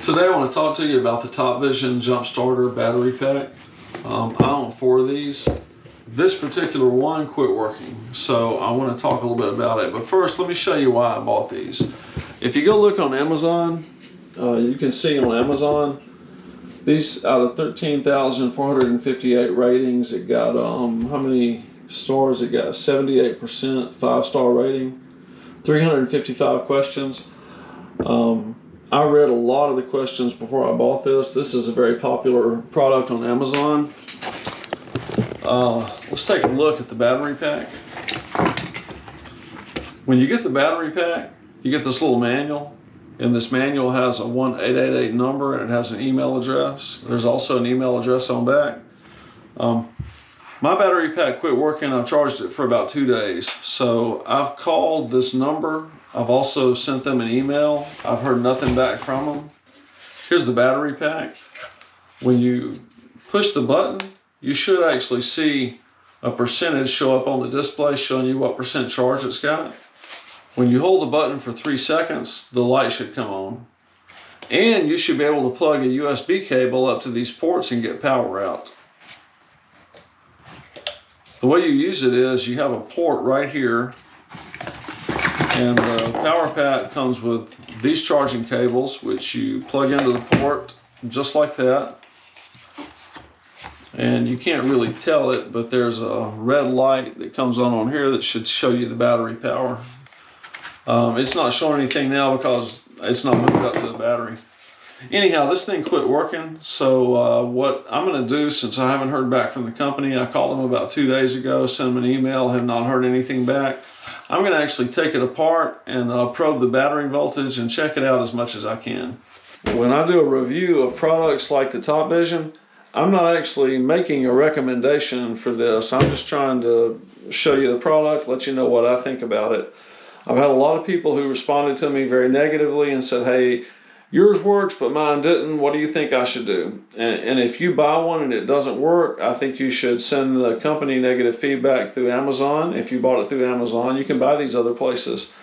Today I want to talk to you about the TopVision Jump Starter battery pack. I own 4 of these. This particular one quit working, so I want to talk a little bit about it. But first, let me show you why I bought these. If you go look on Amazon, you can see on Amazon, these out of 13,458 ratings, it got, how many stars? It got 78% 5-star rating, 355 questions. I read a lot of the questions before I bought this. This is a very popular product on Amazon. Let's take a look at the battery pack. When you get the battery pack, you get this little manual, and this manual has a 1888 number and it has an email address. There's also an email address on back. My battery pack quit working. I've charged it for about 2 days. So I've called this number. I've also sent them an email. I've heard nothing back from them. Here's the battery pack. When you push the button, you should actually see a percentage show up on the display showing you what percent charge it's got. When you hold the button for 3 seconds, the light should come on. And you should be able to plug a USB cable up to these ports and get power out. The way you use it is you have a port right here, and the power pack comes with these charging cables, which you plug into the port just like that. And you can't really tell it, but there's a red light that comes on here that should show you the battery power. It's not showing anything now because it's not hooked up to the battery. Anyhow, this thing quit working, so what I'm going to do, since I haven't heard back from the company, I called them about 2 days ago, sent them an email, have not heard anything back. I'm going to actually take it apart and probe the battery voltage and check it out as much as I can. When I do a review of products like the TopVision, I'm not actually making a recommendation for this. I'm just trying to show you the product, let you know what I think about it. I've had a lot of people who responded to me very negatively and said, hey, yours works, but mine didn't. What do you think I should do? And if you buy one and it doesn't work, I think you should send the company negative feedback through Amazon. If you bought it through Amazon, you can buy these other places.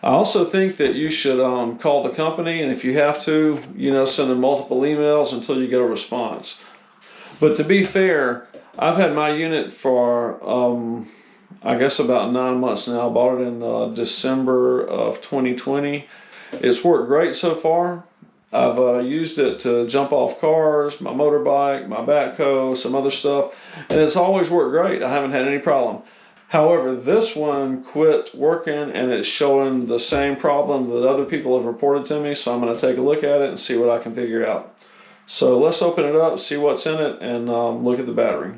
I also think that you should call the company, and if you have to, send them multiple emails until you get a response. But to be fair, I've had my unit for, I guess about 9 months now. I bought it in December of 2020. It's worked great so far. I've used it to jump off cars, my motorbike, my backhoe, some other stuff, and it's always worked great. I haven't had any problem. However, this one quit working and it's showing the same problem that other people have reported to me, so I'm going to take a look at it and see what I can figure out. So let's open it up, see what's in it, and look at the battery.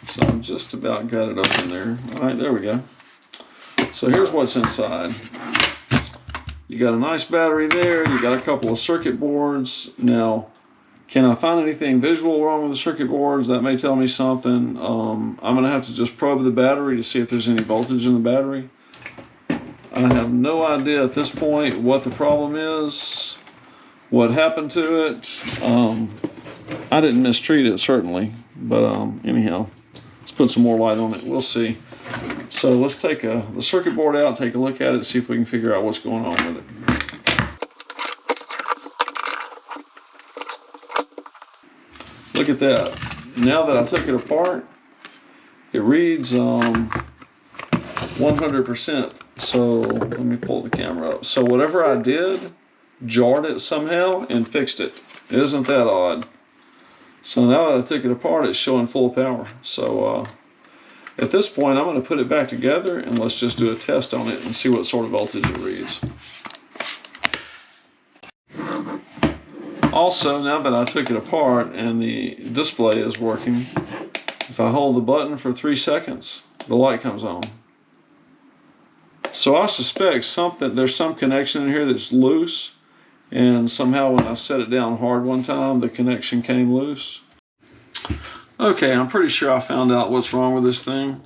So I've just about got it up in there. All right, there we go. So here's what's inside. You got a nice battery there. You got a couple of circuit boards. Now, can I find anything visual wrong with the circuit boards? That may tell me something. I'm going to have to just probe the battery to see if there's any voltage in the battery. I have no idea at this point what the problem is, what happened to it. I didn't mistreat it, certainly. But anyhow, let's put some more light on it. We'll see. So let's take the circuit board out, take a look at it, see if we can figure out what's going on with it. Look at that. Now that I took it apart, it reads 100%. So let me pull the camera up. So whatever I did jarred it somehow and fixed it. Isn't that odd? So now that I took it apart, it's showing full power. So at this point, I'm going to put it back together and let's just do a test on it and see what sort of voltage it reads. Also, now that I took it apart and the display is working, if I hold the button for 3 seconds, the light comes on. So I suspect there's some connection in here that's loose, and somehow when I set it down hard one time, the connection came loose. Okay, I'm pretty sure I found out what's wrong with this thing.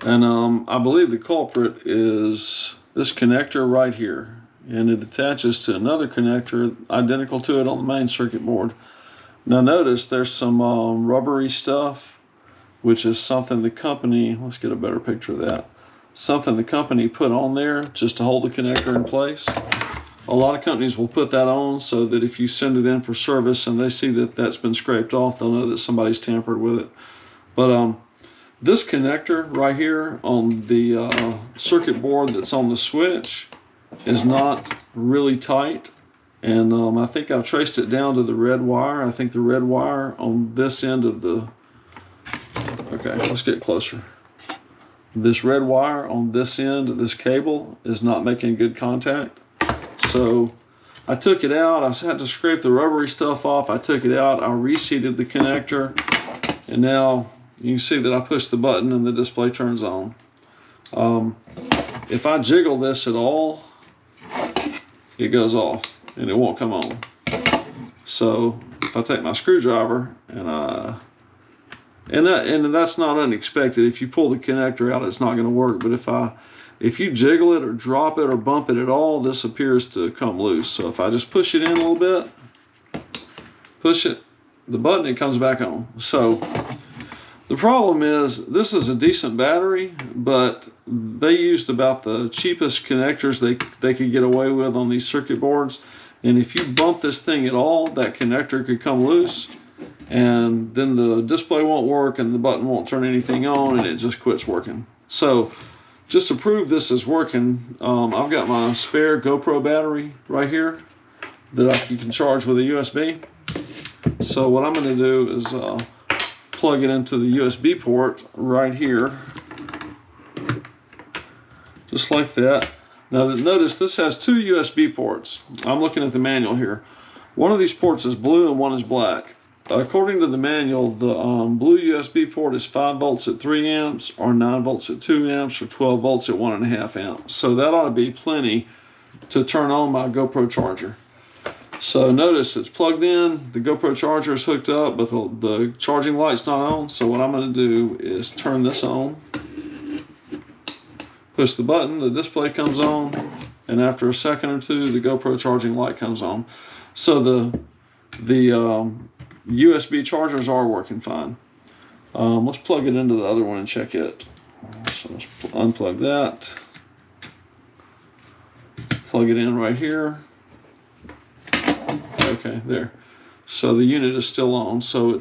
And I believe the culprit is this connector right here. And it attaches to another connector identical to it on the main circuit board. Now notice there's some rubbery stuff, which is something the company, let's get a better picture of that. Something the company put on there just to hold the connector in place. A lot of companies will put that on so that if you send it in for service and they see that that's been scraped off, they'll know that somebody's tampered with it. But this connector right here on the circuit board that's on the switch is not really tight. And I think I've traced it down to the red wire. I think the red wire on this end of the, okay, let's get closer. This red wire on this end of this cable is not making good contact. So I took it out. I had to scrape the rubbery stuff off. I took it out. I reseated the connector. And now you can see that I push the button and the display turns on. If I jiggle this at all, it goes off and it won't come on. So if I take my screwdriver and that's not unexpected. If you pull the connector out, it's not going to work. But if you jiggle it or drop it or bump it at all, this appears to come loose. So if I just push it in a little bit, push it, the button, it comes back on. So the problem is this is a decent battery, but they used about the cheapest connectors they could get away with on these circuit boards. And if you bump this thing at all, that connector could come loose. And then the display won't work and the button won't turn anything on and it just quits working. So just to prove this is working, I've got my spare GoPro battery right here that you can charge with a USB. So what I'm going to do is plug it into the USB port right here, just like that. Now notice this has two USB ports. I'm looking at the manual here. One of these ports is blue and one is black. According to the manual, the blue USB port is 5 volts at 3 amps, or 9 volts at 2 amps, or 12 volts at 1.5 amps. So that ought to be plenty to turn on my GoPro charger. So notice it's plugged in, the GoPro charger is hooked up, but the charging light's not on. So what I'm going to do is turn this on, push the button, the display comes on, and after a second or two, the GoPro charging light comes on. So the USB chargers are working fine. Let's plug it into the other one and check it. So let's unplug that. Plug it in right here. Okay, there. So the unit is still on, so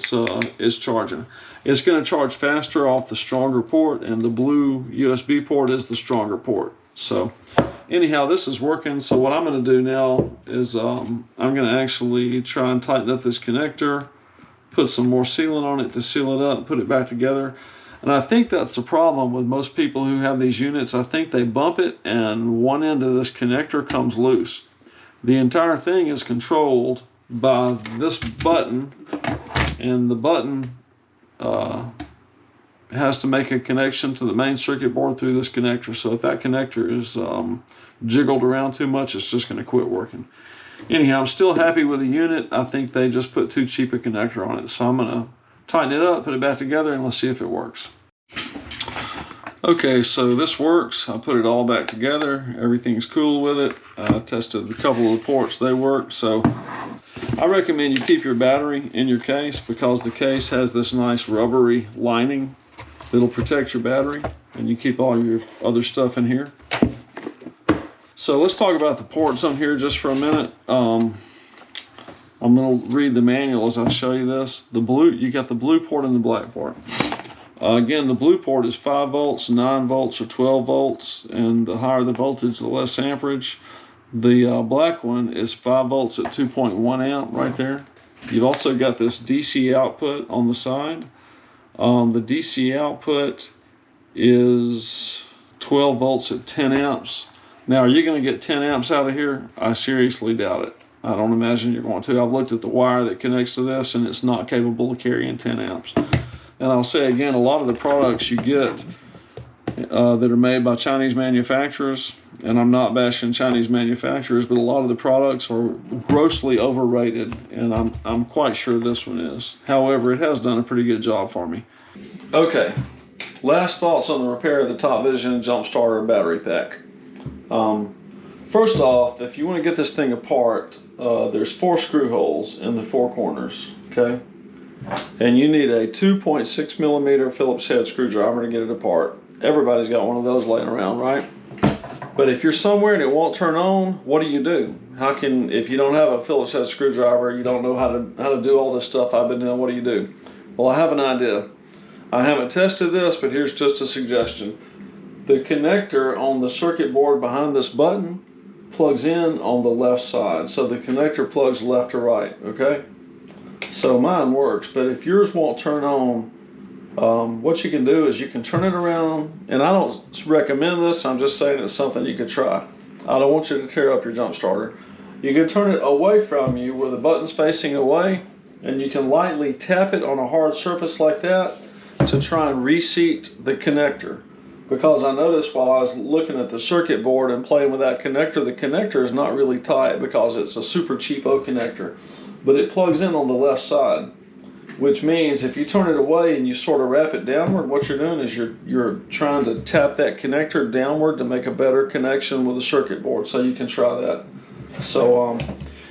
it's charging. It's going to charge faster off the stronger port, and the blue USB port is the stronger port. So anyhow, this is working. So what I'm going to do now is I'm going to actually try and tighten up this connector, put some more sealant on it to seal it up, put it back together. And I think that's the problem with most people who have these units. I think they bump it and one end of this connector comes loose. The entire thing is controlled by this button, and the button has to make a connection to the main circuit board through this connector. So if that connector is jiggled around too much, it's just going to quit working. Anyhow, I'm still happy with the unit. I think they just put too cheap a connector on it. So I'm going to tighten it up, put it back together, and let's see if it works. Okay, so this works. I put it all back together. Everything's cool with it. I tested a couple of the ports. They work. So I recommend you keep your battery in your case, because the case has this nice rubbery lining that'll protect your battery, and you keep all your other stuff in here. So let's talk about the ports on here just for a minute. I'm going to read the manual as I show you this. You got the blue port and the black port. Again, the blue port is 5 volts, 9 volts, or 12 volts, and the higher the voltage, the less amperage. The black one is 5 volts at 2.1 amp right there. You've also got this DC output on the side. The DC output is 12 volts at 10 amps. Now, are you going to get 10 amps out of here? I seriously doubt it. I don't imagine you're going to. I've looked at the wire that connects to this, and it's not capable of carrying 10 amps. And I'll say again, a lot of the products you get that are made by Chinese manufacturers. And I'm not bashing Chinese manufacturers, but a lot of the products are grossly overrated, and I'm quite sure this one is. However, it has done a pretty good job for me. Okay, last thoughts on the repair of the TopVision jump starter battery pack. First off, if you want to get this thing apart, there's 4 screw holes in the 4 corners, okay? And you need a 2.6 millimeter Phillips head screwdriver to get it apart. Everybody's got one of those laying around, right? But if you're somewhere and it won't turn on, what do? If you don't have a Phillips head screwdriver, you don't know how to do all this stuff I've been doing, what do? Well, I have an idea. I haven't tested this, but here's just a suggestion. The connector on the circuit board behind this button plugs in on the left side. So the connector plugs left to right, okay? So mine works, but if yours won't turn on, what you can do is you can turn it around, and I don't recommend this, I'm just saying it's something you could try. I don't want you to tear up your jump starter. You can turn it away from you where the button's facing away, and you can lightly tap it on a hard surface like that to try and reseat the connector. Because I noticed while I was looking at the circuit board and playing with that connector, the connector is not really tight because it's a super cheapo connector, but it plugs in on the left side. Which means if you turn it away and you sort of wrap it downward, what you're doing is you're trying to tap that connector downward to make a better connection with the circuit board. So you can try that. So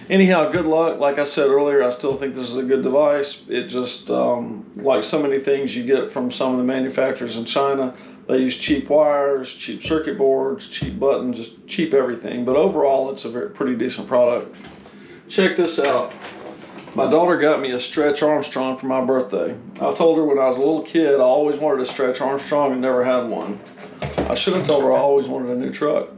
anyhow, good luck. Like I said earlier, I still think this is a good device. It just, like so many things you get from some of the manufacturers in China, they use cheap wires, cheap circuit boards, cheap buttons, just cheap everything. But overall, it's a pretty decent product. Check this out. My daughter got me a Stretch Armstrong for my birthday. I told her when I was a little kid I always wanted a Stretch Armstrong and never had one. I should have told her I always wanted a new truck.